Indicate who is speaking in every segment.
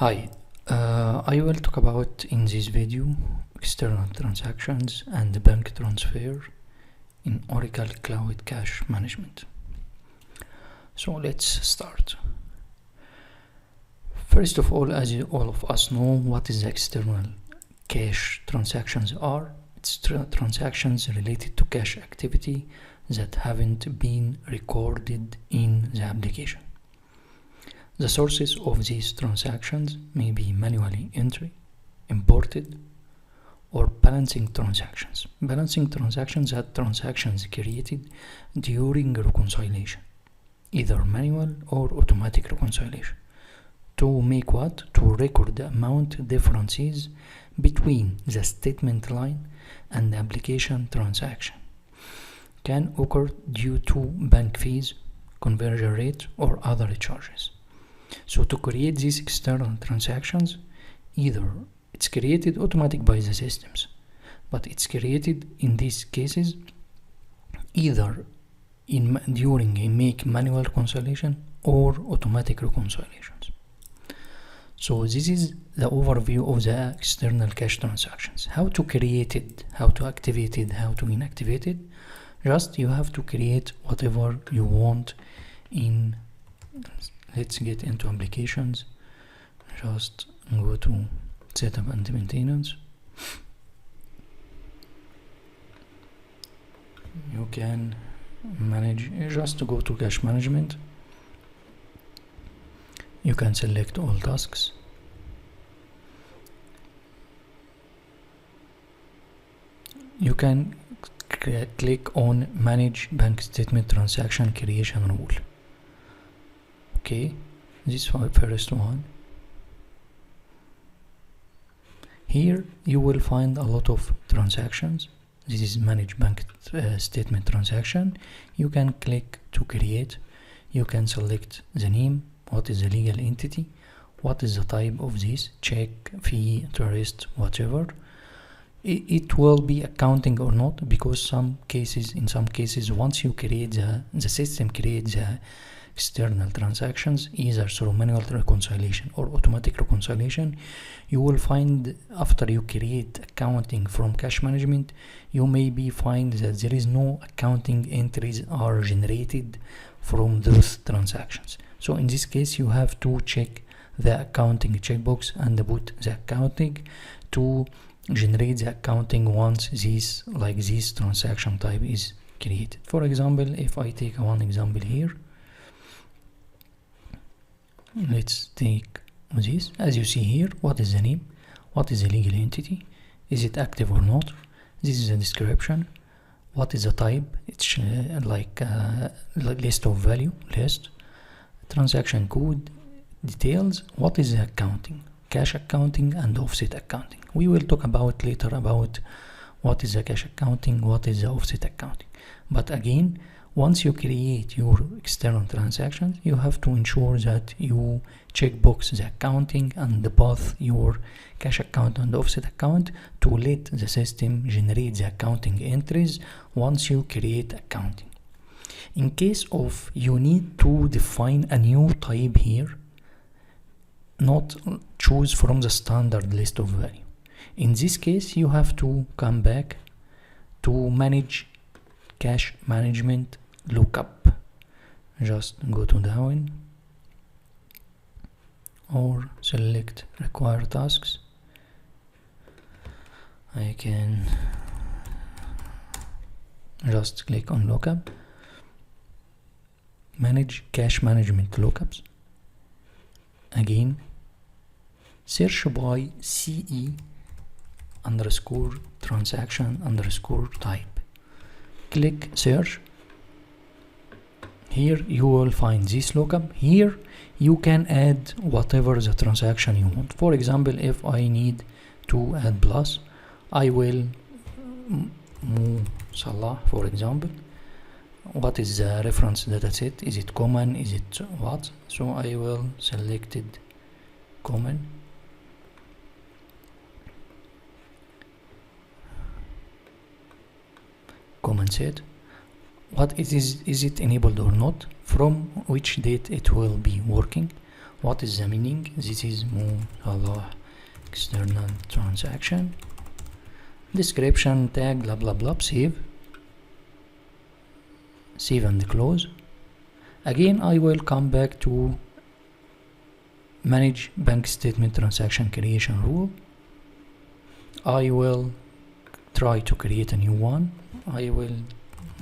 Speaker 1: Hi, I will talk about in this video external transactions and bank transfer in Oracle Cloud Cache Management. So let's start. First of all, as all of us know, what is the external cache transactions are. It's transactions related to cache activity that haven't been recorded in the application. The sources of these transactions may be manually entry, imported, or balancing transactions. Balancing transactions are transactions created during reconciliation, either manual or automatic reconciliation. To make what? To record the amount differences between the statement line and the application transaction. Can occur due to bank fees, conversion rate, or other charges. So to create these external transactions, either it's created automatic by the systems, but it's created in these cases either during a make manual reconciliation or automatic reconciliations. So this is the overview of the external cache transactions. How to create it, how to activate it, how to inactivate it. Just you have to create whatever you want in. Let's get into applications. Just go to setup and maintenance. You can manage, just go to cache management. You can select all tasks. You can click on manage bank statement transaction creation rule. Okay, this first one. Here you will find a lot of transactions. This is manage bank statement transaction. You can click to create. You can select the name, what is the legal entity, what is the type of this, check, fee, interest, whatever. It will be accounting or not, because in some cases once you create the system creates the external transactions either through manual reconciliation or automatic reconciliation. You will find after you create accounting from cache management, you maybe find that there is no accounting entries are generated from those transactions. So in this case you have to check the accounting checkbox and put the accounting to generate the accounting once this transaction type is created. For example, if I take one example here, let's take this. As you see here, what is the name, what is the legal entity, is it active or not, this is the description, what is the type, it's like list of value, list, transaction code, details, what is the accounting, cash accounting and offset accounting. We will talk about later about what is the cash accounting, what is the offset accounting. But again, once you create your external transactions, you have to ensure that you checkbox the accounting and both your cash account and offset account to let the system generate the accounting entries once you create accounting. In case of you need to define a new type here, not choose from the standard list of value. In this case, you have to come back to manage cache management lookup. Just go to down or select require tasks. I can just click on lookup, manage cache management lookups. Again, search by CE underscore transaction underscore type. Click search. Here you will find this lookup. Here you can add whatever the transaction you want. For example, if I need to add plus, I will Salah, for example. What is the reference dataset? Is it common? Is it what? So I will select it common. Common set. What it is it enabled or not, from which date it will be working, What is the meaning? This is Salah external transaction. Description, tag, blah blah blah. Save and close. Again, I will come back to manage bank statement transaction creation rule. I will try to create a new one. I will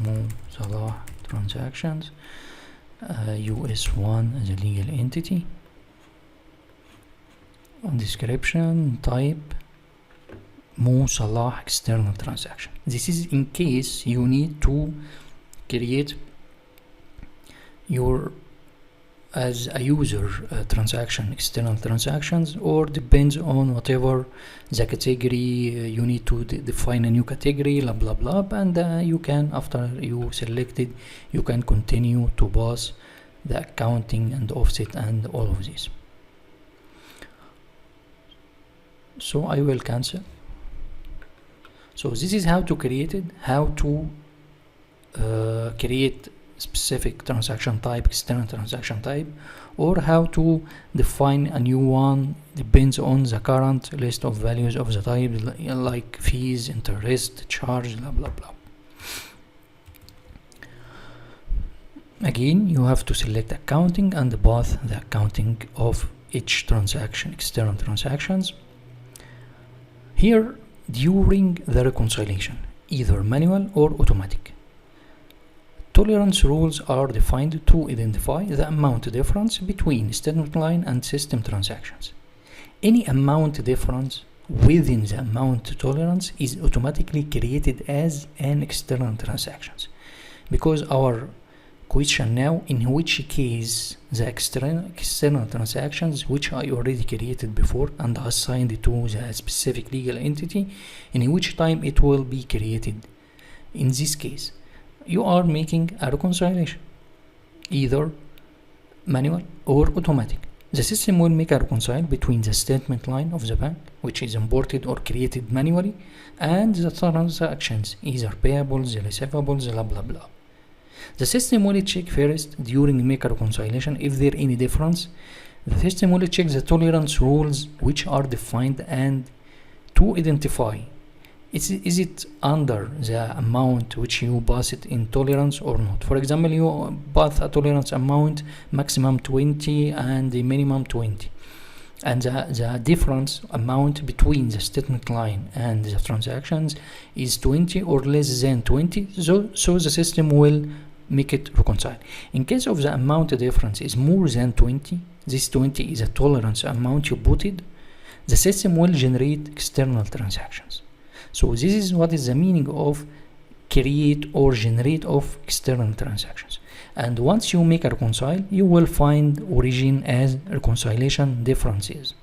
Speaker 1: move Salah transactions, US1 as a legal entity. On description, type Salah external transaction. This is in case you need to create your as a user transaction, external transactions, or depends on whatever the category you need to define a new category, blah blah blah, and you can, after you selected, you can continue to pass the accounting and offset and all of this. So I will cancel. So this is how to create it, how to create specific transaction type, external transaction type, or how to define a new one. Depends on the current list of values of the type, like fees, interest, charge, blah blah blah. Again, you have to select accounting and path the accounting of each transaction, external transactions. Here, during the reconciliation, either manual or automatic, tolerance rules are defined to identify the amount difference between statement line and system transactions. Any amount difference within the amount tolerance is automatically created as an external transactions, because our question now, in which case the external transactions which I already created before and assigned to the specific legal entity, in which time it will be created. In this case, you are making a reconciliation, either manual or automatic. The system will make a reconcile between the statement line of the bank, which is imported or created manually, and the transactions, either payables, receivables, blah blah blah. The system will check first during make a reconciliation if there any difference. The system will check the tolerance rules which are defined and to identify is it under the amount which you pass it in tolerance or not. For example, you pass a tolerance amount maximum 20 and the minimum 20, and the difference amount between the statement line and the transactions is 20 or less than 20, so the system will make it reconcile. In case of the amount difference is more than 20, this 20 is a tolerance amount you put it, the system will generate external transactions. So this is what is the meaning of create or generate of external transactions. And once you make a reconcile, you will find origin as reconciliation differences.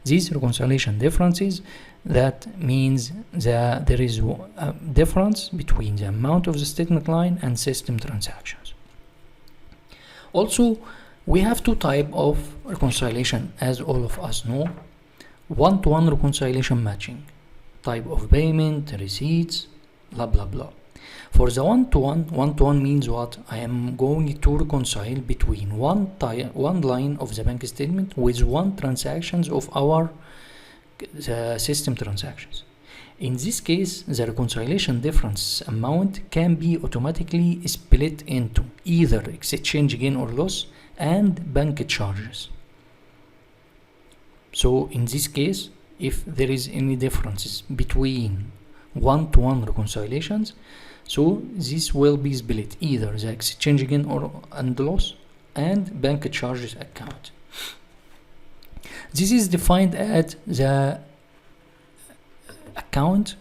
Speaker 1: These reconciliation differences, that means that there is a difference between the amount of the statement line and system transactions. Also, we have two types of reconciliation, as all of us know. One-to-one reconciliation matching, type of payment, receipts, blah blah blah. For the one-to-one means what? I am going to reconcile between one line of the bank statement with one transactions of our system transactions. In this case, the reconciliation difference amount can be automatically split into either exchange gain or loss and bank charges. So in this case, if there is any differences between one-to-one reconciliations, so this will be split either the exchange gain and loss and bank charges account. This is defined at the account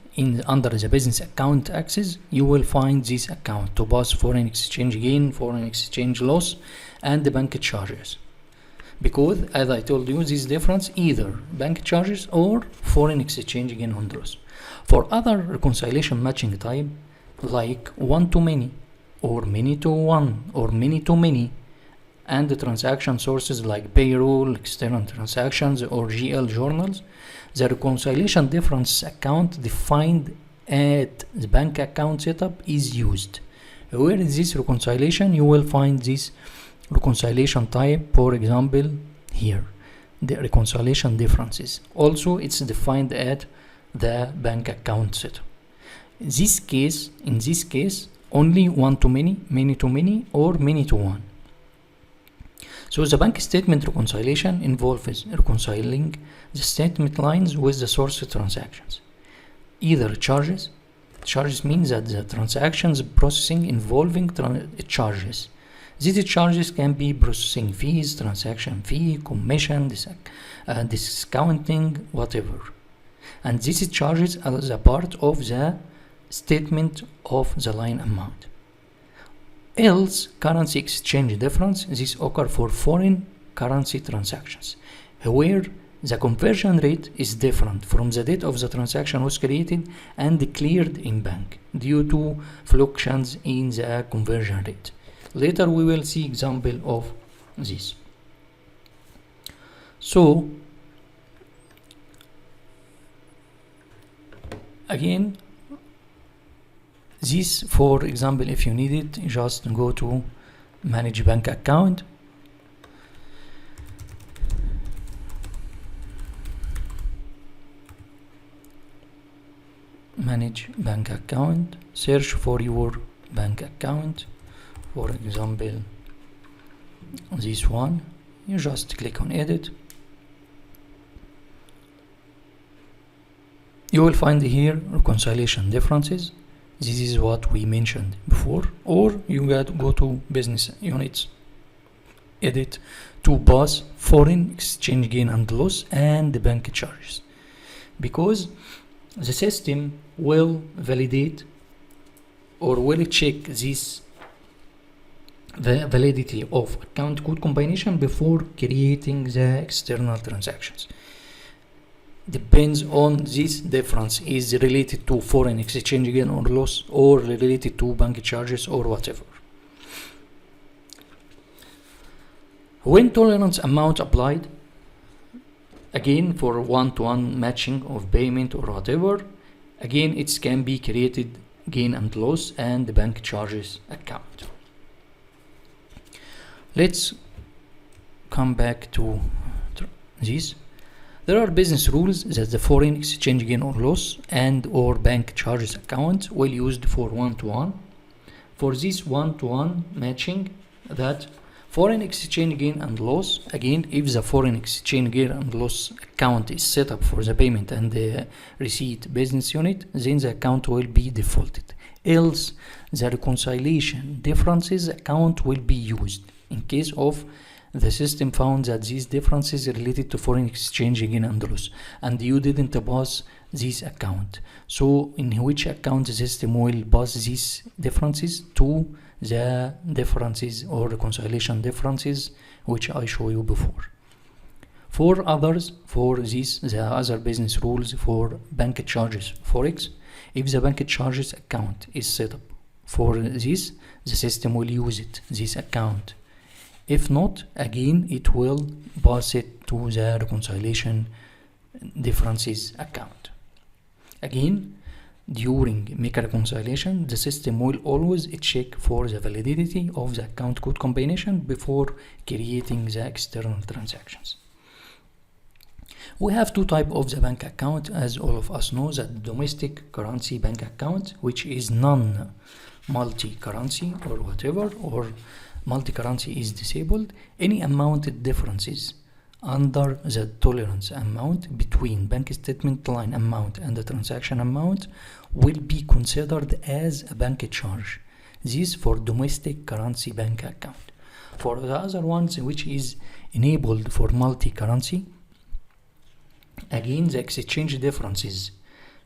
Speaker 1: under the business account axis. You will find this account to pass foreign exchange gain, foreign exchange loss, and the bank charges. Because as I told you, this difference either bank charges or foreign exchange gain and loss. For other reconciliation matching type, like one-to-many or many-to-one or many-to-many, and the transaction sources like payroll, external transactions, or GL journals, the reconciliation difference account defined at the bank account setup is used. Where is this reconciliation? You will find this reconciliation type, for example, here, the reconciliation differences. Also, it's defined at the bank account setup. In this case, only one to many, many to many, or many to one. So the bank statement reconciliation involves reconciling the statement lines with the source transactions. Either charges means that the transactions processing involving charges. These charges can be processing fees, transaction fee, commission, discounting, whatever. And these charges are the part of the statement of the line amount. Else, currency exchange difference, this occur for foreign currency transactions, where the conversion rate is different from the date of the transaction was created and cleared in bank due to fluctuations in the conversion rate. Later we will see example of this. So again, this, for example, if you need it, just go to manage bank account, manage bank account, search for your bank account, for example this one. You just click on edit. You will find here reconciliation differences. This is what we mentioned before, or you go to business units, edit to pass foreign exchange gain and loss and the bank charges, because the system will validate or will check this the validity of account code combination before creating the external transactions. Depends on this difference is related to foreign exchange gain or loss, or related to bank charges, or whatever. When tolerance amount applied, again for one-to-one matching of payment or whatever, again it can be created gain and loss and the bank charges account. Let's come back to this. There are business rules that the foreign exchange gain or loss and or bank charges account will used for one-to-one. For this one-to-one matching, that foreign exchange gain and loss, again, if the foreign exchange gain and loss account is set up for the payment and the receipt business unit, then the account will be defaulted. Else, the reconciliation differences account will be used in case of the system found that these differences are related to foreign exchange gain and loss, and you didn't pass this account. So in which account the system will pass these differences to the differences or reconciliation differences which I show you before. For others, for this, the other business rules for bank charges forex, if the bank charges account is set up for this, the system will use it, this account. If not, again it will pass it to the reconciliation differences account. Again, during make a reconciliation, the system will always check for the validity of the account code combination before creating the external transactions. We have two types of the bank account, as all of us know, that domestic currency bank account, which is non-multi-currency or whatever, or multi-currency is disabled. Any amount differences under the tolerance amount between bank statement line amount and the transaction amount will be considered as a bank charge. This for domestic currency bank account. For the other ones which is enabled for multi-currency, again the exchange differences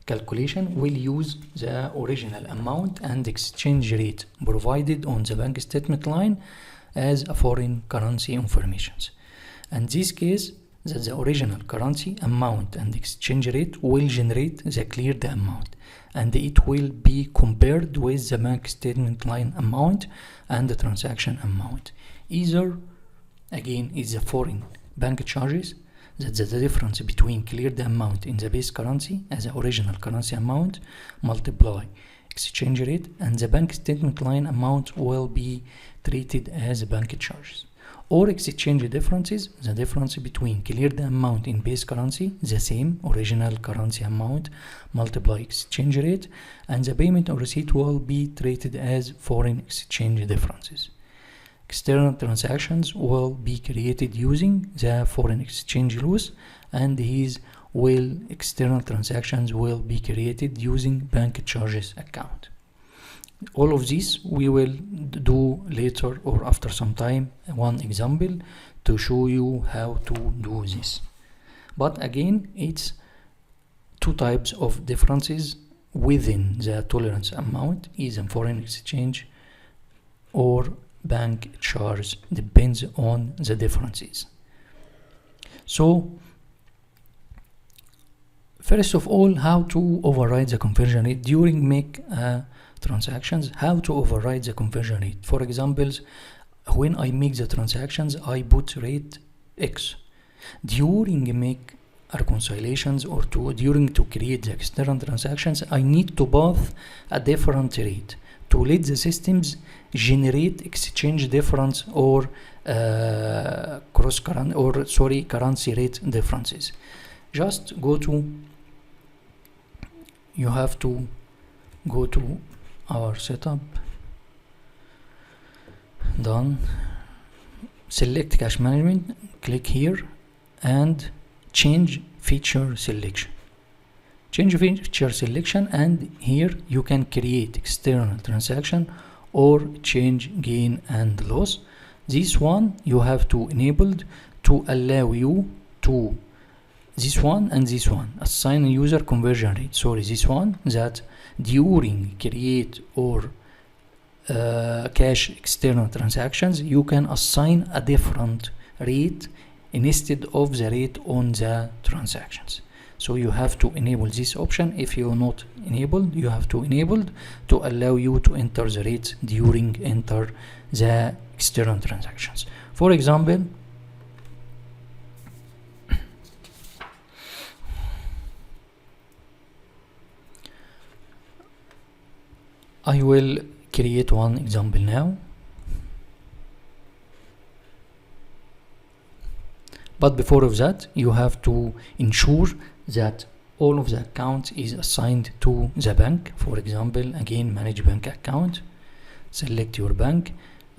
Speaker 1: calculation will use the original amount and exchange rate provided on the bank statement line as a foreign currency informations. In this case, that the original currency amount and exchange rate will generate the cleared amount, and it will be compared with the bank statement line amount and the transaction amount. Either, again, is the foreign bank charges, that's the difference between cleared amount in the base currency as the original currency amount multiply exchange rate, and the bank statement line amount will be treated as bank charges. or exchange differences, the difference between cleared amount in base currency, the same original currency amount, multiply exchange rate, and the payment or receipt will be treated as foreign exchange differences. External transactions will be created using the foreign exchange rules, and these external transactions will be created using bank charges account. All of this we will do later or after some time, one example to show you how to do this. But again, it's two types of differences within the tolerance amount, is in foreign exchange or bank charge, depends on the differences. So first of all, how to override the conversion rate during make transactions, how to override the conversion rate. For examples, when I make the transactions, I put rate X. During make reconciliations or during to create the external transactions, I need to pass a different rate to let the systems generate exchange difference or currency rate differences. Just you have to go to our setup, done, select cash management, click here and change feature selection. Change feature selection, and here you can create external transaction or change gain and loss. This one you have to enable to allow you to this one and this one assign a user conversion rate. This one that during create or cash external transactions you can assign a different rate instead of the rate on the transactions. So you have to enable this option. If you are not enabled, you have to enable to allow you to enter the rates during enter the external transactions. For example, I will create one example now. But before of that, you have to ensure that all of the accounts is assigned to the bank. For example, again, manage bank account, select your bank,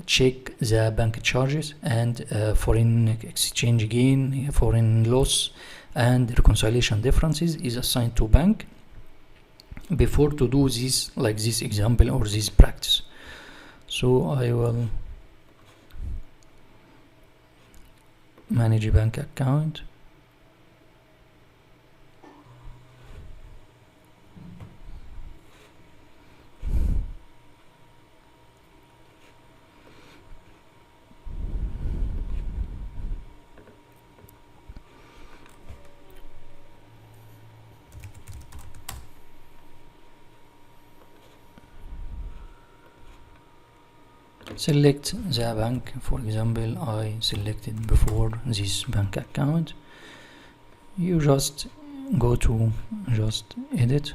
Speaker 1: check the bank charges and foreign exchange gain, foreign loss and reconciliation differences is assigned to bank before to do this, like this example or this practice. So I will manage a bank account, select the bank. For example, I selected before this bank account. You just go to just edit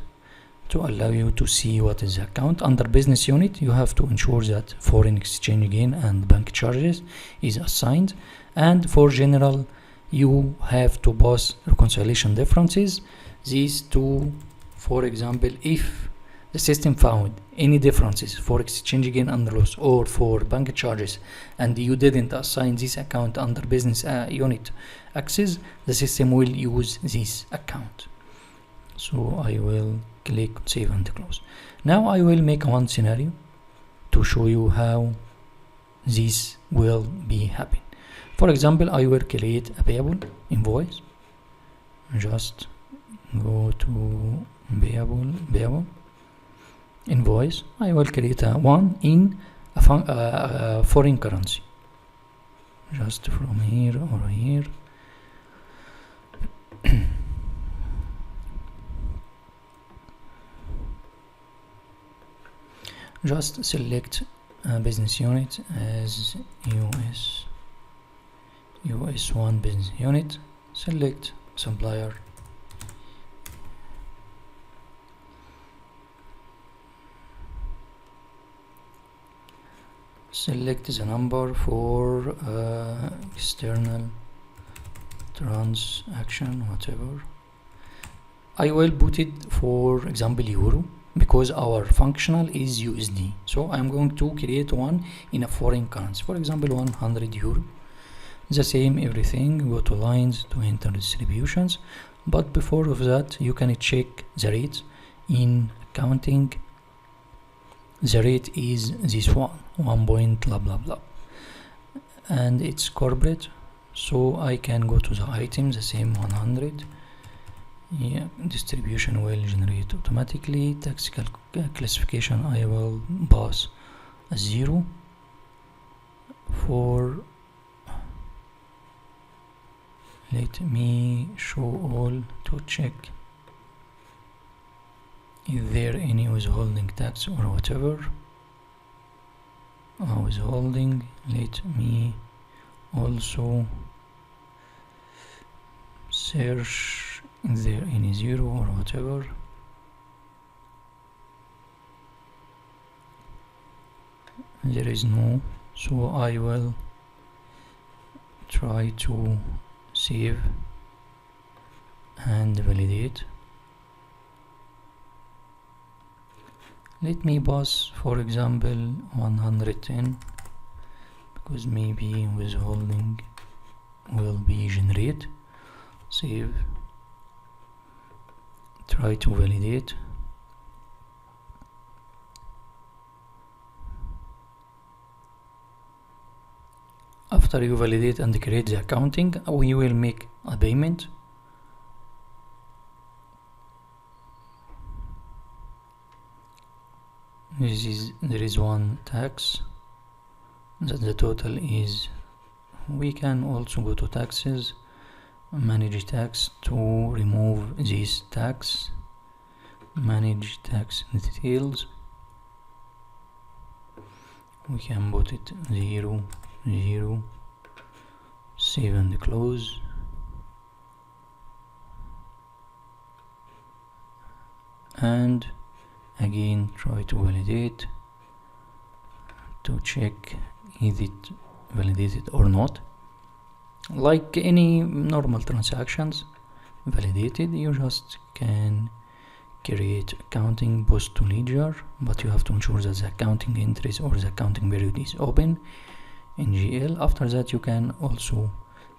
Speaker 1: to allow you to see what is the account. Under business unit, you have to ensure that foreign exchange gain and bank charges is assigned, and for general you have to pass reconciliation differences. These two, for example, if the system found any differences for exchange gain and loss or for bank charges and you didn't assign this account under business unit access, the system will use this account. So I will click save and close. Now I will make one scenario to show you how this will be happen. For example, I will create a payable invoice. Just go to payable invoice. I will create a one in a foreign currency, just from here or here. Just select business unit as US1 business unit, select supplier, select the number for external transaction, whatever. I will put it, for example, euro, because our functional is USD. So I'm going to create one in a foreign currency, for example 100 euro. The same everything, go to lines to enter distributions. But before of that, you can check the rate in accounting. The rate is this one point blah blah blah, and it's corporate, so I can go to the item, the same 100. Yeah, distribution will generate automatically. Tax classification I will pass a 0 for. Let me show all to check is there any withholding tax or whatever. Withholding, let me also search is there any 0 or whatever. There is no, so I will try to save and validate. Let me pass, for example, 110, because maybe withholding will be generate. Save, try to validate. After you validate and create the accounting, we will make a payment. There is one tax that the total is. We can also go to taxes, manage tax to remove this tax, manage tax details. We can put it 0, 0, save and close. And again try to validate to check is it validated or not. Like any normal transactions, validated, you just can create accounting, post to ledger, but you have to ensure that the accounting entries or the accounting period is open in GL. After that, you can also,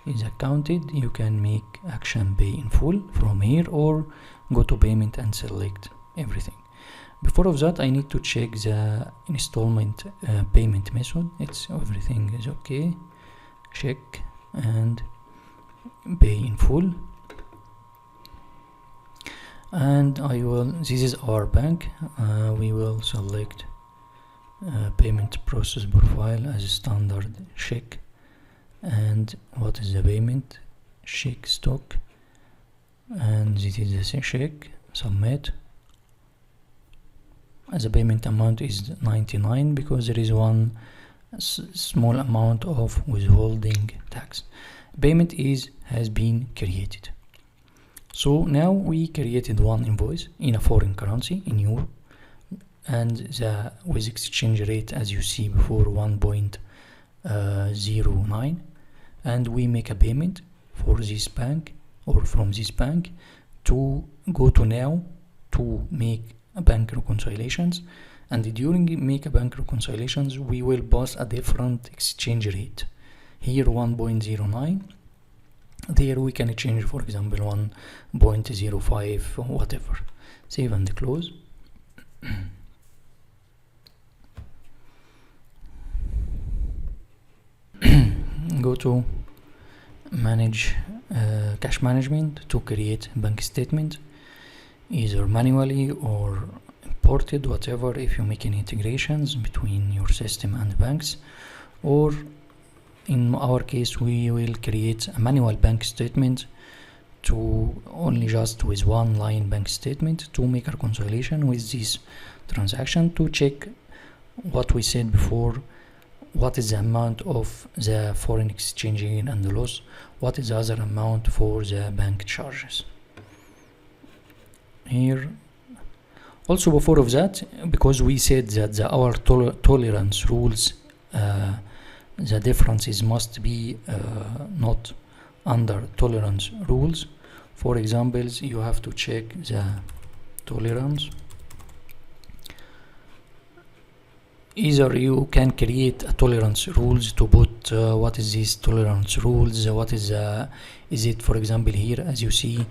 Speaker 1: is accounted, you can make action pay in full from here, or go to payment and select everything. Before of that, I need to check the installment payment method. It's everything is okay. Check and pay in full. And I will, this is our bank. We will select payment process profile as a standard check. And what is the payment? Check stock. And this is the check, submit. As a payment amount is 99 because there is one small amount of withholding tax. Payment has been created. So now we created one invoice in a foreign currency in euro, and with exchange rate as you see before 1.09, and we make a payment for this bank or from this bank to go to now to make a bank reconciliations. And during make a bank reconciliations, we will pass a different exchange rate. Here 1.09. There we can change, for example, 1.05 or whatever. Save and close. Go to manage cash management to create bank statement, either manually or imported, whatever, if you make any integrations between your system and banks. Or in our case, we will create a manual bank statement to only just with one line bank statement to make a reconciliation with this transaction to check what we said before. What is the amount of the foreign exchange gain and loss? What is the other amount for the bank charges? Here also before of that, because we said that our tolerance rules the differences must be not under tolerance rules. For examples, you have to check the tolerance. Either you can create a tolerance rules to put what is this tolerance rules, what is it, for example, here as you see,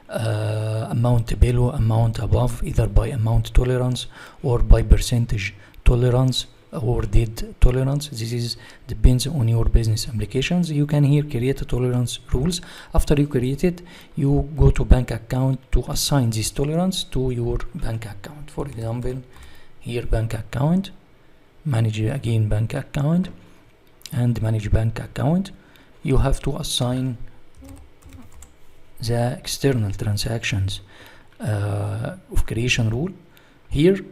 Speaker 1: amount below, amount above, either by amount tolerance or by percentage tolerance or dead tolerance. This is depends on your business applications. You can here create a tolerance rules. After you create it, you go to bank account to assign this tolerance to your bank account. For example, here bank account, manage again bank account, and manage bank account. You have to assign the external transactions of creation rule. Here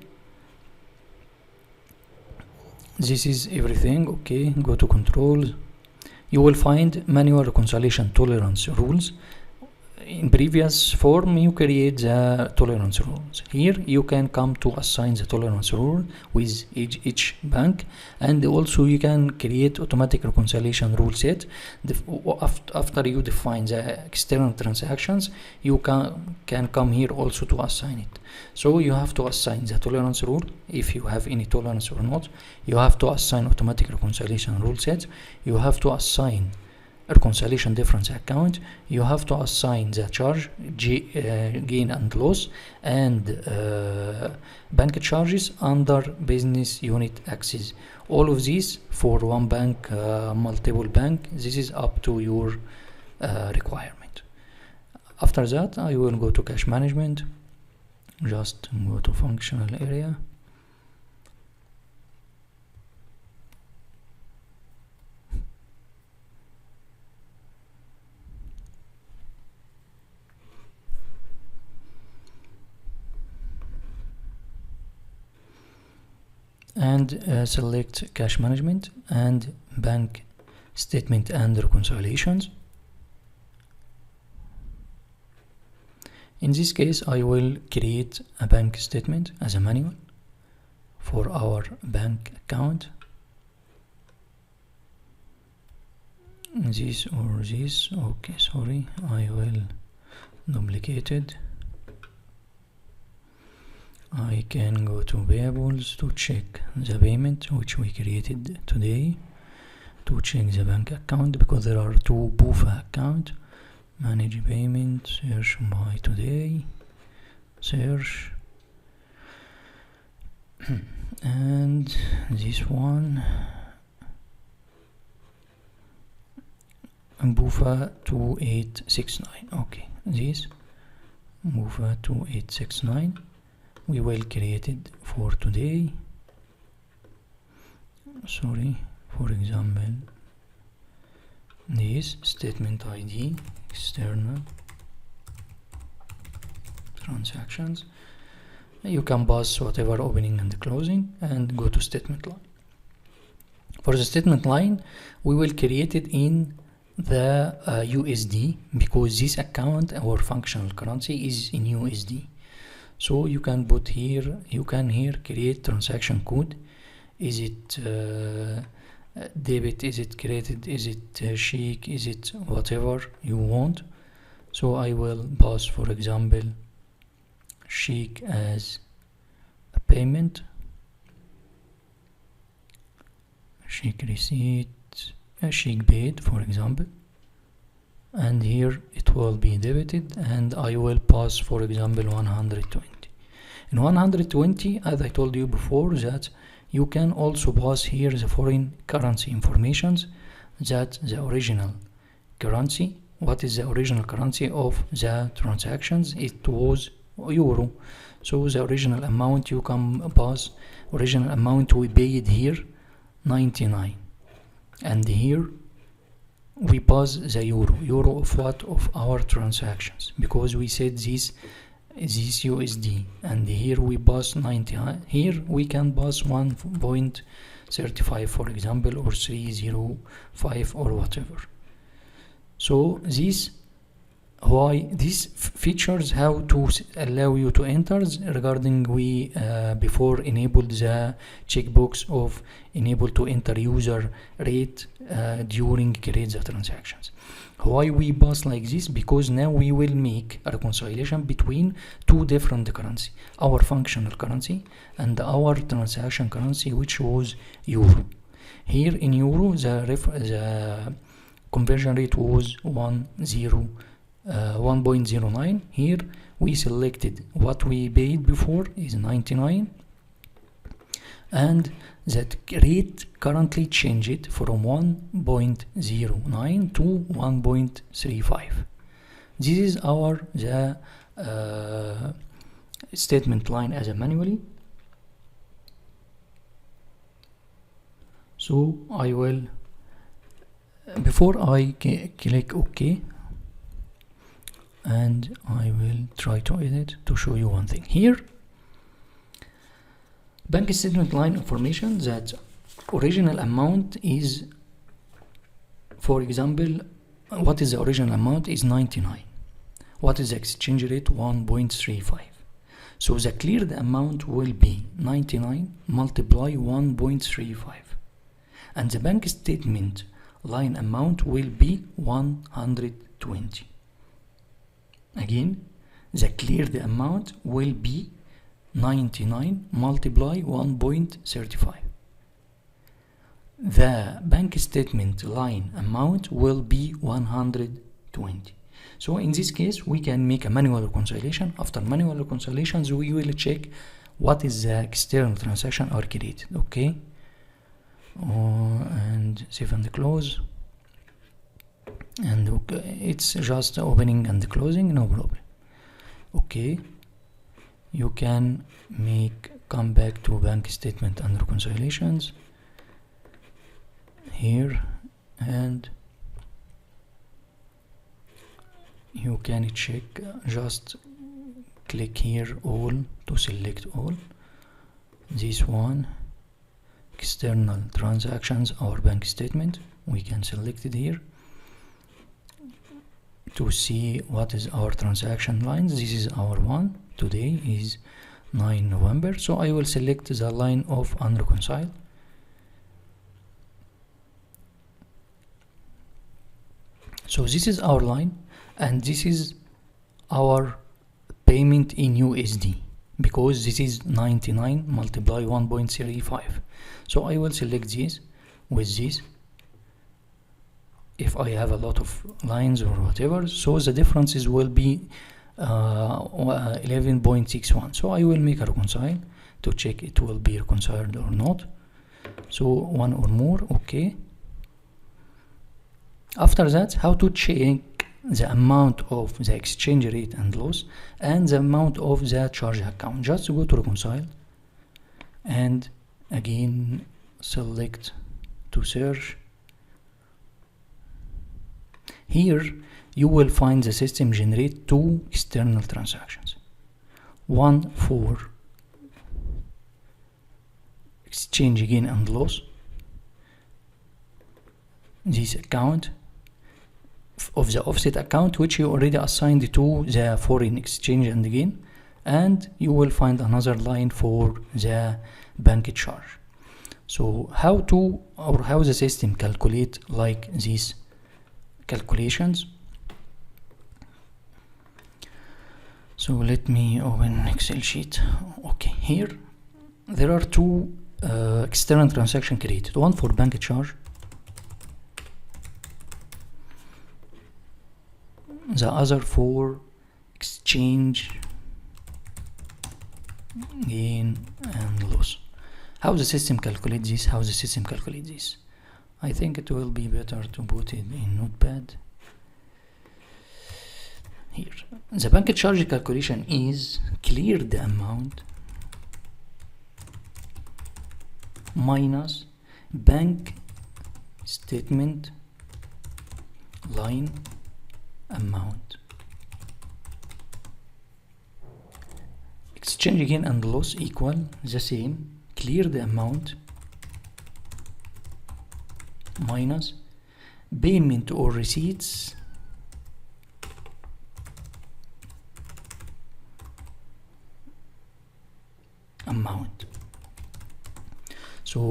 Speaker 1: this is everything. Okay, go to controls. You will find manual reconciliation tolerance rules. In previous form you create the tolerance rules. Here you can come to assign the tolerance rule with each bank, and also you can create automatic reconciliation rule set. After you define the external transactions, you can come here also to assign it. So you have to assign the tolerance rule if you have any tolerance or not. You have to assign automatic reconciliation rule set. You have to assign reconciliation difference account. You have to assign the charge, gain and loss, and bank charges under business unit access. All of these for one bank, multiple bank. This is up to your requirement. After that, I will go to cash management. Just go to functional area. And select cash management and bank statement and reconciliations. In this case, I will create a bank statement as a manual for our bank account. This or this. Okay, sorry, I will duplicate it. I can go to payables to check the payment which we created today, to check the bank account, because there are two BUFA account. Manage payment, search by today, search, and this one, BUFA 2869. Okay, this BUFA 2869. We will create it for today. Sorry, for example, this statement ID, external transactions. You can pass whatever opening and closing and go to statement line. For the statement line, we will create it in the USD, because this account, our functional currency, is in USD. So you can put here, you can here create transaction code. Is it debit, is it credit, is it check, is it whatever you want. So I will pass, for example, check as a payment, check receipt, check paid, for example, and here it will be debited, and I will pass, for example, 120. In 120, as I told you before, that you can also pass here the foreign currency informations, that the original currency, what is the original currency of the transactions. It was euro, so the original amount you can pass, original amount we paid here 99, and here we pass the euro of what, of our transactions, because we said this USD, and here we pass 90. Here we can pass 1.35, for example, or 305 or whatever. So this why these features, how to allow you to enter regarding we before enabled the checkbox of enable to enter user rate during create the transactions. Why we pass like this? Because now we will make a reconciliation between two different currency, our functional currency and our transaction currency, which was euro. Here in euro the conversion rate was 1.09. Here we selected what we paid before is 99, and that rate currently changed from 1.09 to 1.35. This is our statement line as a manually. So I will, before I click OK, and I will try to edit to show you one thing. Here, bank statement line information, that original amount is, for example, what is the original amount is 99. What is the exchange rate? 1.35. So the cleared amount will be 99 multiply 1.35, and the bank statement line amount will be 120. Again, the cleared amount will be 99 multiply 1.35. The bank statement line amount will be 120. So in this case, we can make a manual reconciliation. After manual reconciliations, we will check what is the external transaction are created. Okay, and save and close. And okay, it's just opening and closing, no problem. Okay, you can come back to bank statement and reconciliations here, and you can check, just click here all to select all. This one, external transactions, our bank statement, we can select it here to see what is our transaction lines. This is our one. Today is 9 November, so I will select the line of unreconciled. So this is our line, and this is our payment in USD, because this is 99 multiply 1.35. So I will select this with this. If I have a lot of lines or whatever, so the differences will be 11.61. So I will make a reconcile to check it will be reconciled or not. So one or more. Okay, after that, how to check the amount of the exchange rate and loss and the amount of the charge account. Just go to reconcile and again select to search. Here you will find the system generate two external transactions, one for exchange gain and loss, this account of the offset account which you already assigned to the foreign exchange and gain, and you will find another line for the bank charge. So how the system calculate like these calculations? So let me open Excel sheet. Okay, here there are two external transactions created, one for bank charge, the other for exchange gain and loss. How the system calculates this? I think it will be better to put it in Notepad. Here, the bank charge calculation is clear the amount minus bank statement line amount. Exchange gain and loss equal the same, clear the amount minus payment or receipts amount. So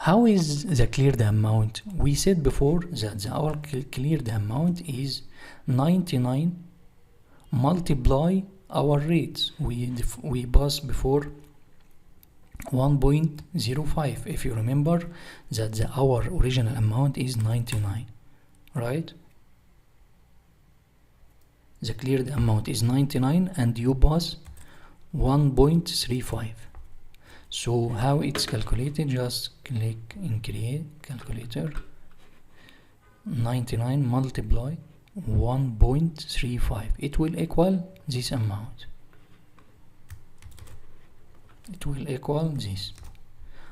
Speaker 1: how is the cleared amount? We said before that our cleared amount is 99 multiply our rates. We passed before 1.05. if you remember that our original amount is 99, right? The cleared amount is 99 and you pass 1.35. So how it's calculated? Just click in create calculator. 99 multiply 1.35, it will equal this amount. It will equal this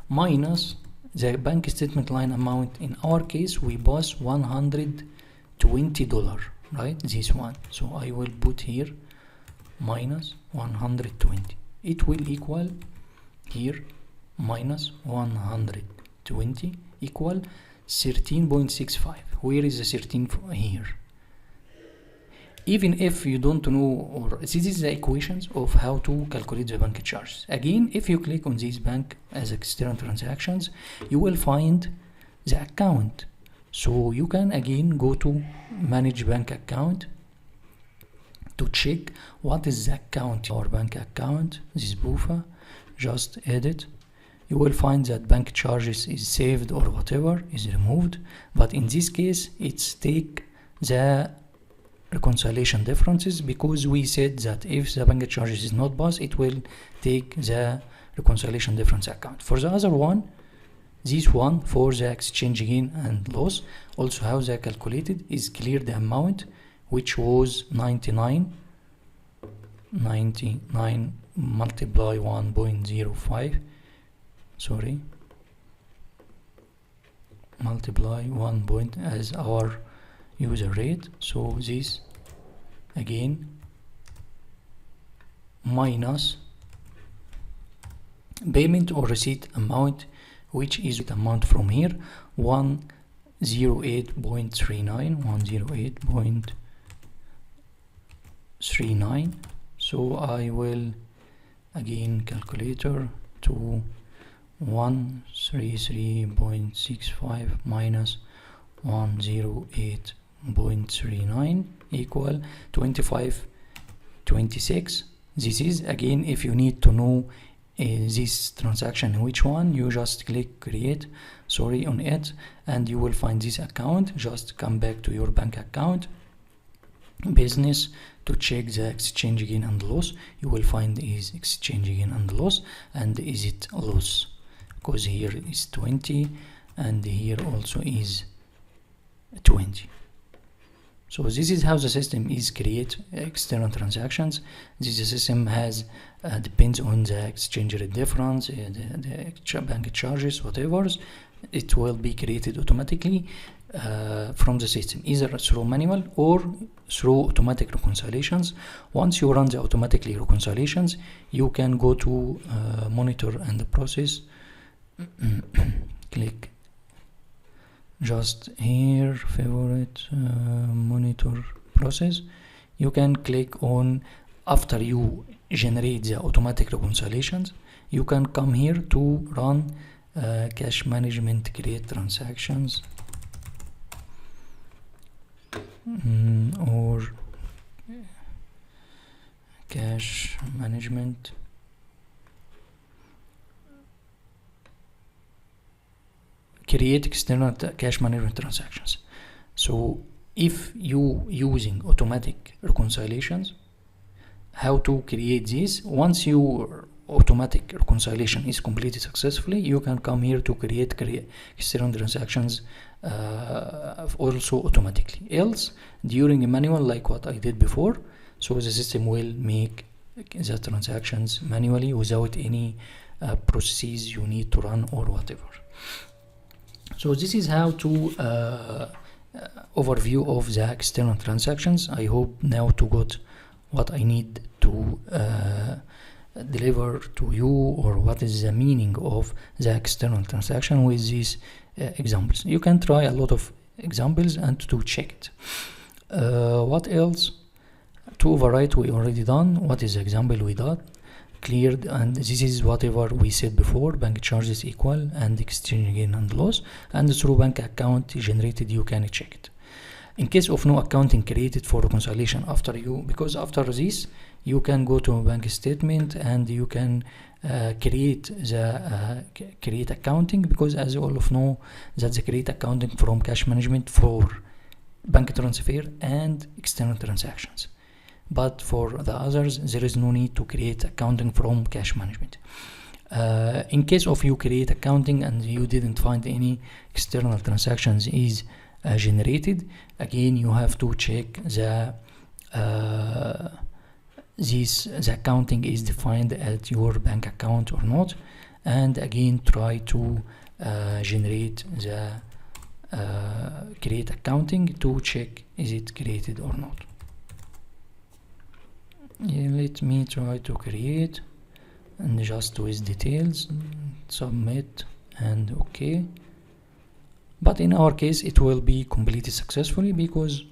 Speaker 1: minus the bank statement line amount. In our case we pass $120, right? This one. So I will put here minus 120. It will equal here minus 120 equal 13.65. Where is the 13 here? Even if you don't know, or this is the equations of how to calculate the bank charges. Again, if you click on this bank as external transactions, you will find the account. So you can again go to manage bank account to check what is the account or bank account. This is BUFA. Just edit. You will find that bank charges is saved or whatever is removed, but in this case it's take the reconciliation differences, because we said that if the bank charges is not passed, it will take the reconciliation difference account. For the other one, this one for the exchange gain and loss, also how they calculated is clear the amount, which was 99 multiply 1.05, sorry, multiply 1 point as our user rate. So this again minus payment or receipt amount, which is the amount from here 108.39. So I will again calculator to 133.65 minus 108.39 equal 25.26. This is again, if you need to know this transaction which one, you just click create on it and you will find this account. Just come back to your bank account business to check the exchange gain and loss. You will find is exchange gain and loss, and is it loss, because here is 20 and here also is 20. So this is how the system is create external transactions. This system has depends on the exchange rate difference, the bank charges, whatever. It will be created automatically from the system, either through manual or through automatic reconciliations. Once you run the automatically reconciliations, you can go to monitor and the process. Click just here, favorite, monitor process. You can click on, after you generate the automatic reconciliations, you can come here to run cash management, create transactions, or cash management, create external cash management transactions. So if you using automatic reconciliations, how to create this? Once your automatic reconciliation is completed successfully, you can come here to create external transactions also automatically. Else, during a manual, like what I did before, so the system will make the transactions manually without any processes you need to run or whatever. So this is how to overview of the external transactions. I hope now to got what I need to deliver to you, or what is the meaning of the external transaction with these examples. You can try a lot of examples and to check it. What else? To overwrite we already done. What is the example we done? cleared, and this is whatever we said before, bank charges equal and exchange gain and loss, and through bank account generated you can check it. In case of no accounting created for reconciliation because after this you can go to a bank statement and you can create accounting, because as you all of know that's the create accounting from cash management for bank transfer and external transactions. But for the others, there is no need to create accounting from cash management. In case of you create accounting and you didn't find any external transactions is generated, again you have to check the accounting is defined at your bank account or not, and again try to generate the create accounting to check is it created or not. Let me try to create and just with details, submit and OK. But in our case it will be completed successfully because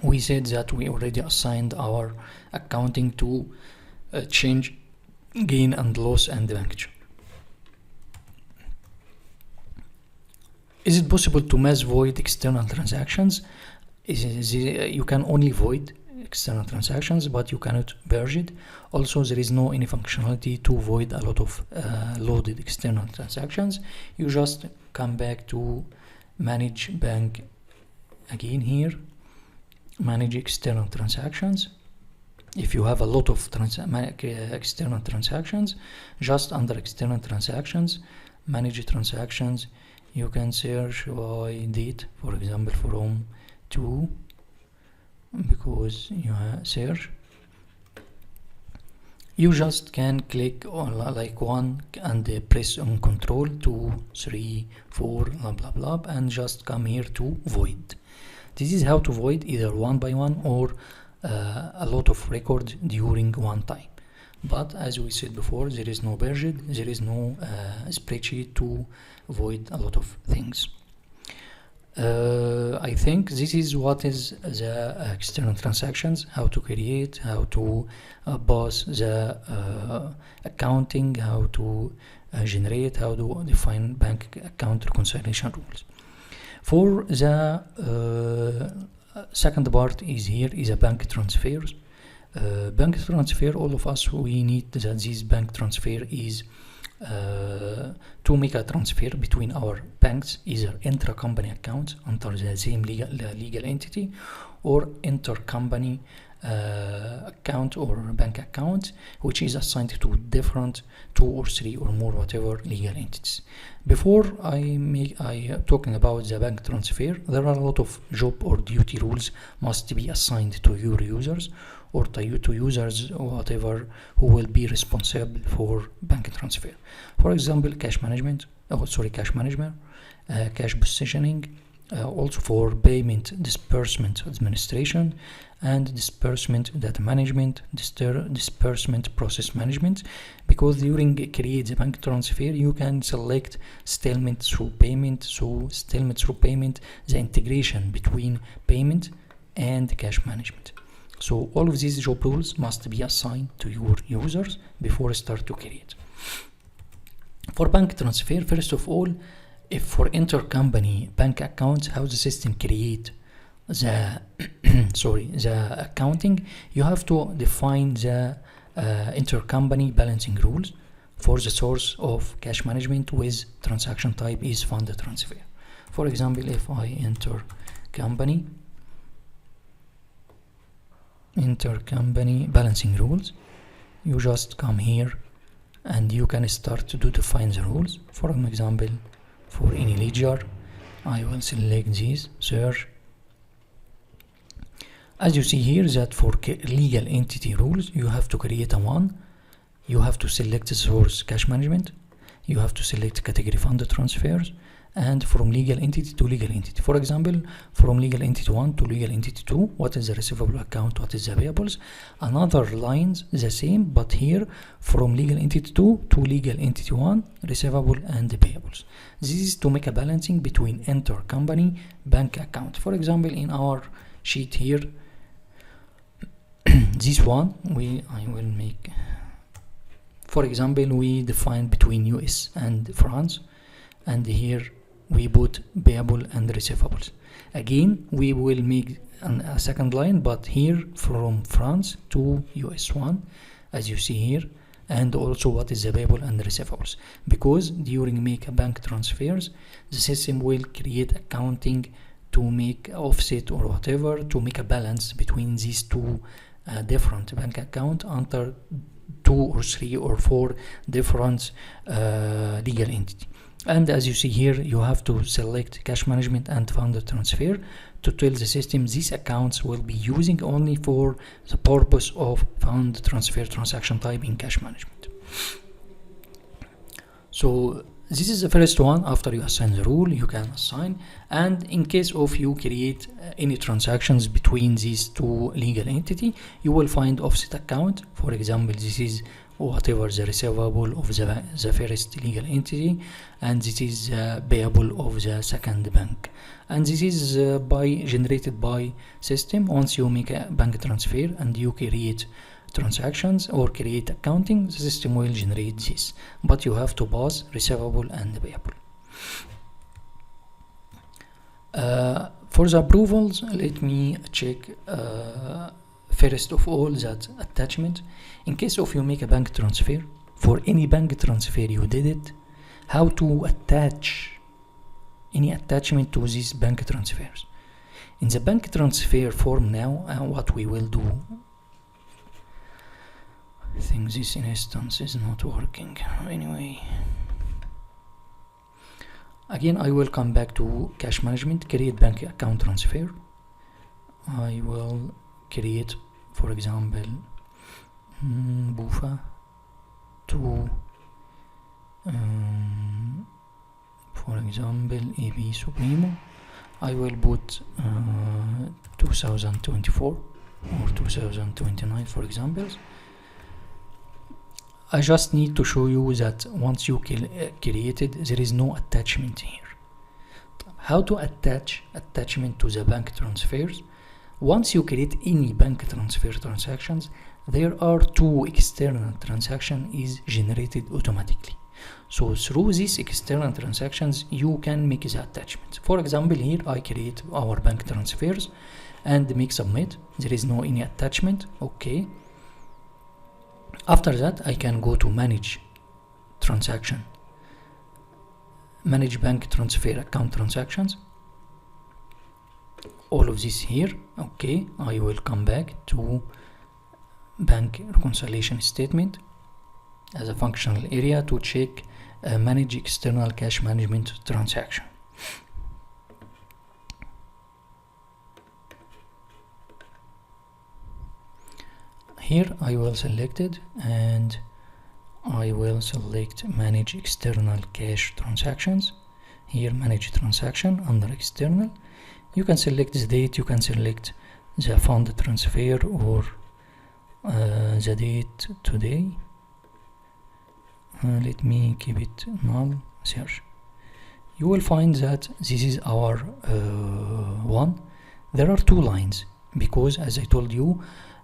Speaker 1: we said that we already assigned our accounting to change gain and loss and the bank charge. Is it possible to mass void external transactions? You can only void external transactions, but you cannot purge it. Also, there is no any functionality to void a lot of loaded external transactions. You just come back to manage bank again here, manage external transactions. If you have a lot of external transactions, just under external transactions, manage transactions, you can search by date, for example from 2, because you search, you just can click on like 1 and press on control 2, 3, 4 blah blah blah and just come here to void. This is how to void either one by one or a lot of records during one time. But as we said before, there is no budget, there is no spreadsheet to void a lot of things. I think this is what is the external transactions, how to create, how to pass the accounting, how to generate, how to define bank account reconciliation rules. For the second part is here is a bank transfers. Bank transfer, all of us we need that this bank transfer is to make a transfer between our banks, either intra-company accounts under the same legal entity or intercompany account or bank account, which is assigned to different 2 or 3 or more whatever legal entities. Before I talking about the bank transfer, there are a lot of job or duty rules must be assigned to your users or to users or whatever who will be responsible for bank transfer. For example, cash management, cash positioning, also for payment disbursement administration and disbursement data management, disbursement process management, because during create the bank transfer you can select settlement through payment. So settlement through payment, the integration between payment and cash management. So all of these job rules must be assigned to your users before start to create. For bank transfer, first of all, if for intercompany bank accounts, how the system create the the accounting, you have to define the intercompany balancing rules for the source of cash management with transaction type is fund transfer. For example, if I enter intercompany balancing rules, you just come here and you can start to define the rules. For an example, for any ledger, I will select this, search. As you see here that for legal entity rules, you have to create a one, you have to select the source cash management, you have to select category fund transfers, and from legal entity to legal entity. For example, from legal entity 1 to legal entity 2, what is the receivable account, what is the payables. Another lines the same, but here from legal entity 2 to legal entity 1, receivable and the payables. This is to make a balancing between intercompany bank account. For example, in our sheet here, this one I will make For example, we define between US and France, and here we put payable and receivables. Again, we will make a second line, but here from France to US one, as you see here, and also what is the payable and receivables, because during make a bank transfers, the system will create accounting to make offset or whatever, to make a balance between these two different bank account under 2 or 3 or 4 different legal entity. And as you see here, you have to select cash management and fund transfer to tell the system these accounts will be using only for the purpose of fund transfer transaction type in cash management. So this is the first one. After you assign the rule, you can assign, and in case of you create any transactions between these two legal entity, you will find offset account. For example, this is whatever the receivable of the first legal entity, and this is payable of the second bank, and this is generated by system. Once you make a bank transfer and you create transactions or create accounting, the system will generate this, but you have to pass receivable and payable. For the approvals, let me check first of all that attachment. In case of you make a bank transfer, for any bank transfer you did it, how to attach any attachment to these bank transfers. In the bank transfer form now, what we will do, I think this instance is not working. Anyway, again I will come back to cash management, create bank account transfer. I will create, for example, Bufa to for example AB Supremo. I will put 2024 or 2029 for examples. I just need to show you that once you created, there is no attachment here. How to attach attachment to the bank transfers? Once you create any bank transfer transactions, there are two external transactions is generated automatically. So through these external transactions, you can make the attachment. For example, here I create our bank transfers and make submit. There is no any attachment. Okay. After that, I can go to manage transaction, manage bank transfer account transactions, all of this here. Okay, I will come back to bank reconciliation statement as a functional area to check manage external cash management transaction. Here I will select it and I will select manage external cash transactions. Here manage transaction under external. You can select the date, you can select the fund transfer or the date today. Let me keep it null, search. You will find that this is our one. There are two lines because, as I told you,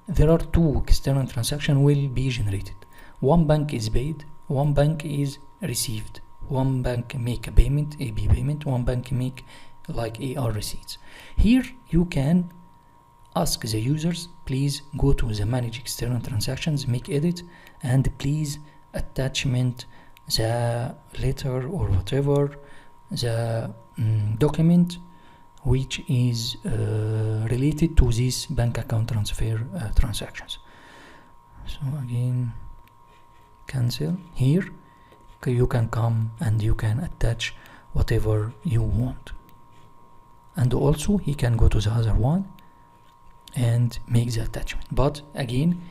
Speaker 1: there are two external transactions will be generated. One bank is paid, one bank is received. One bank make a payment, AB payment, one bank make like AR receipts. Here you can ask the users, please go to the manage external transactions, make edit, and please attachment the letter or whatever, the document which is related to this bank account transfer transactions. So again, cancel. Here you can come and you can attach whatever you want, and also he can go to the other one and make the attachment. But again,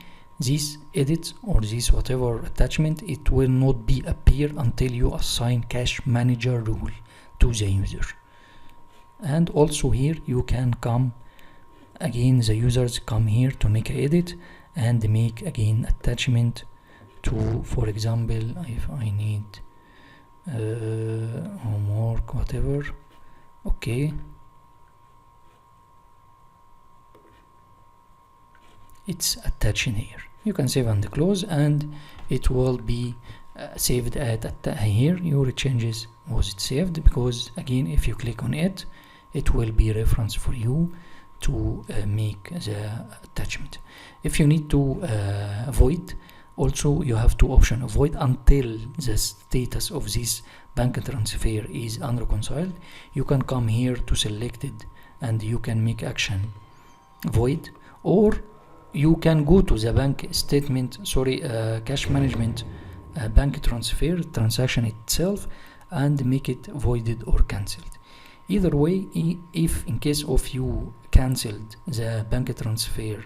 Speaker 1: this edit or this whatever attachment, it will not be appear until you assign cash manager rule to the user. And also here you can come again, the users come here to make an edit and make again attachment to, for example, if I need homework, whatever. Okay, it's attached in here. You can save and close, and it will be saved at here. Your changes was it saved, because again if you click on it, it will be reference for you to make the attachment. If you need to void, also you have two options: avoid until the status of this bank transfer is unreconciled. You can come here to select it and you can make action void, or you can go to the bank statement, cash management bank transfer transaction itself and make it voided or cancelled. Either way, if in case of you cancelled the bank transfer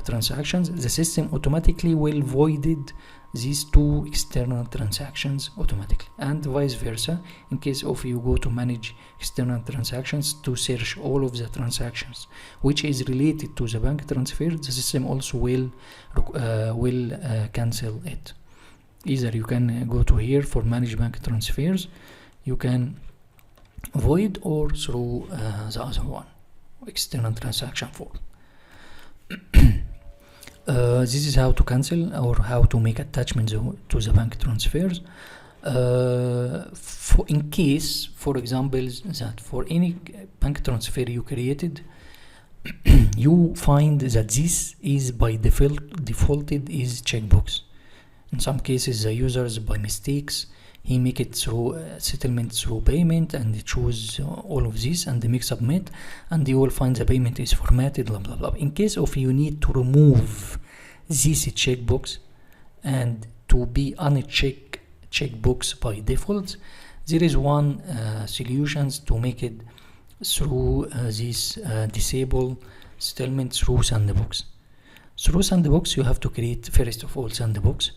Speaker 1: transactions, the system automatically will voided these two external transactions automatically, and vice versa. In case of you go to manage external transactions to search all of the transactions which is related to the bank transfer, the system also will cancel it. Either you can go to here for manage bank transfers, you can void, or through the other one, external transaction form. This is how to cancel or how to make attachments to the bank transfers. In case, for example, that for any bank transfer you created, you find that this is by defaulted is checkbox. In some cases, the users by mistakes he make it through settlement through payment, and choose all of this and make submit, and you will find the payment is formatted, blah blah blah. In case of you need to remove this checkbox and to be unchecked checkbox by default, there is one solutions to make it through this disable settlement through sandbox. Through sandbox, you have to create first of all sandbox.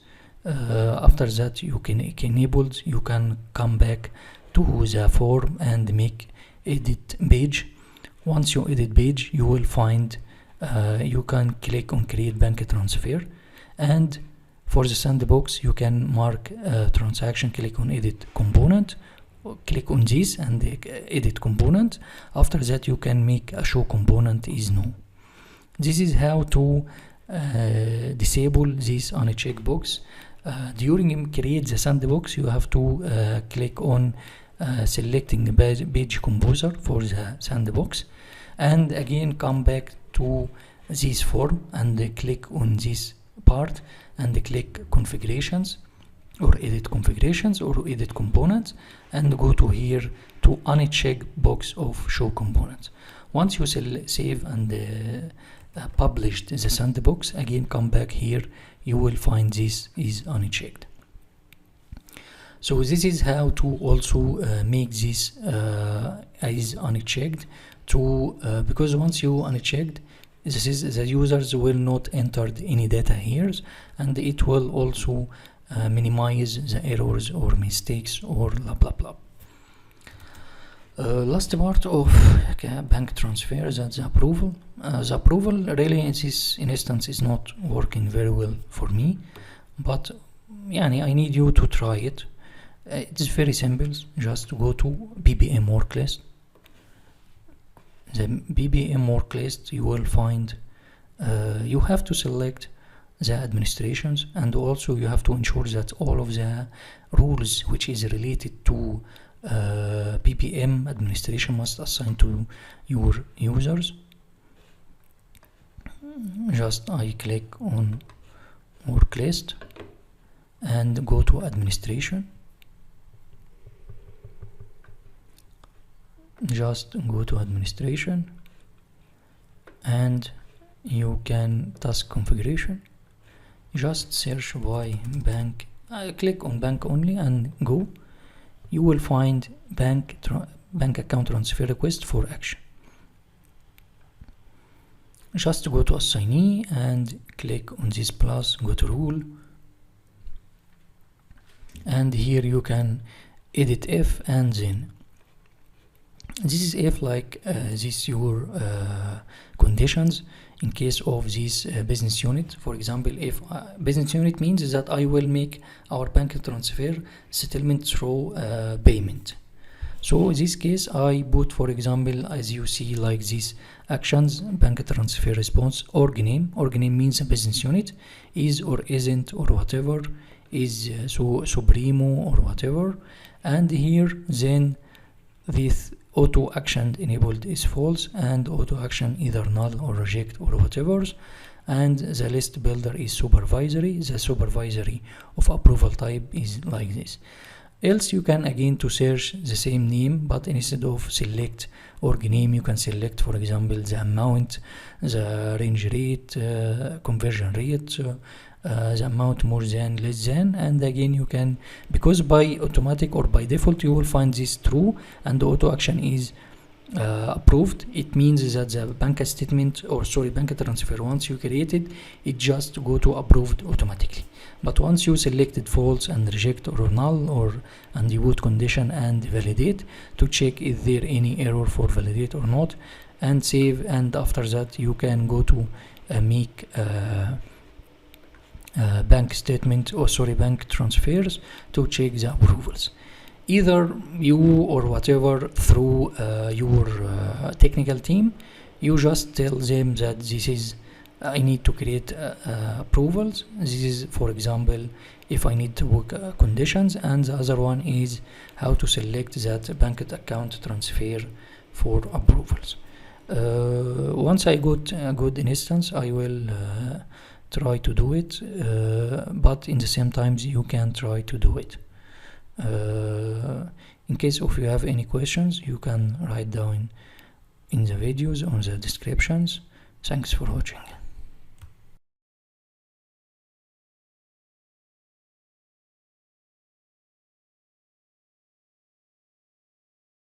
Speaker 1: After that, you can enable. You can come back to the form and make edit page. Once you edit page, you will find you can click on create bank transfer, and for the sandbox you can mark transaction, click on edit component, click on this and edit component. After that, you can make a show component is no. This is how to disable this on a checkbox. During create the sandbox, you have to click on selecting the page composer for the sandbox, and again come back to this form and click on this part and click configurations or edit configurations or edit components, and go to here to uncheck box of show components. Once you save and published the sandbox, again come back here, you will find this is unchecked. So this is how to also make this is unchecked to because once you unchecked, this is the users will not enter any data here, and it will also minimize the errors or mistakes or blah blah blah. Last part of bank transfer, that's the approval. The approval really in this instance is not working very well for me, but I need you to try it. It's very simple. Just go to BBM work list. The BBM work list, you will find you have to select the administrations, and also you have to ensure that all of the rules which is related to BPM administration must assign to your users. Just I click on work list and go to administration. Just go to administration and you can task configuration. Just search by bank. Click on bank only and go. You will find bank account transfer request for action. Just go to assignee and click on this plus, go to rule, and here you can edit if and then. This is if like this your conditions in case of this business unit. For example, if business unit means that I will make our bank transfer settlement through payment. So in this case I put, for example, as you see like this actions, bank transfer response, org name. Org name means a business unit, is or isn't or whatever, is supremo or whatever. And here then this auto action enabled is false, and auto action either null or reject or whatever. And the list builder is supervisory. The supervisory of approval type is like this. Else you can again to search the same name, but instead of select org name, you can select, for example, the amount, the range rate, conversion rate, the amount more than, less than, and again you can, because by automatic or by default you will find this true and the auto action is approved. It means that the bank statement, or sorry, bank transfer, once you created it, just go to approved automatically. But once you selected false and reject or null, or and you put condition and validate to check is there any error for validate or not, and save, and after that you can go to make bank statement, or sorry, bank transfers to check the approvals. Either you or whatever through your technical team, you just tell them that this is I need to create approvals. This is, for example, if I need to work conditions, and the other one is how to select that bank account transfer for approvals. Once I got a good instance, I will try to do it, but in the same times you can try to do it. In case if you have any questions, you can write down in the videos on the descriptions. Thanks for watching.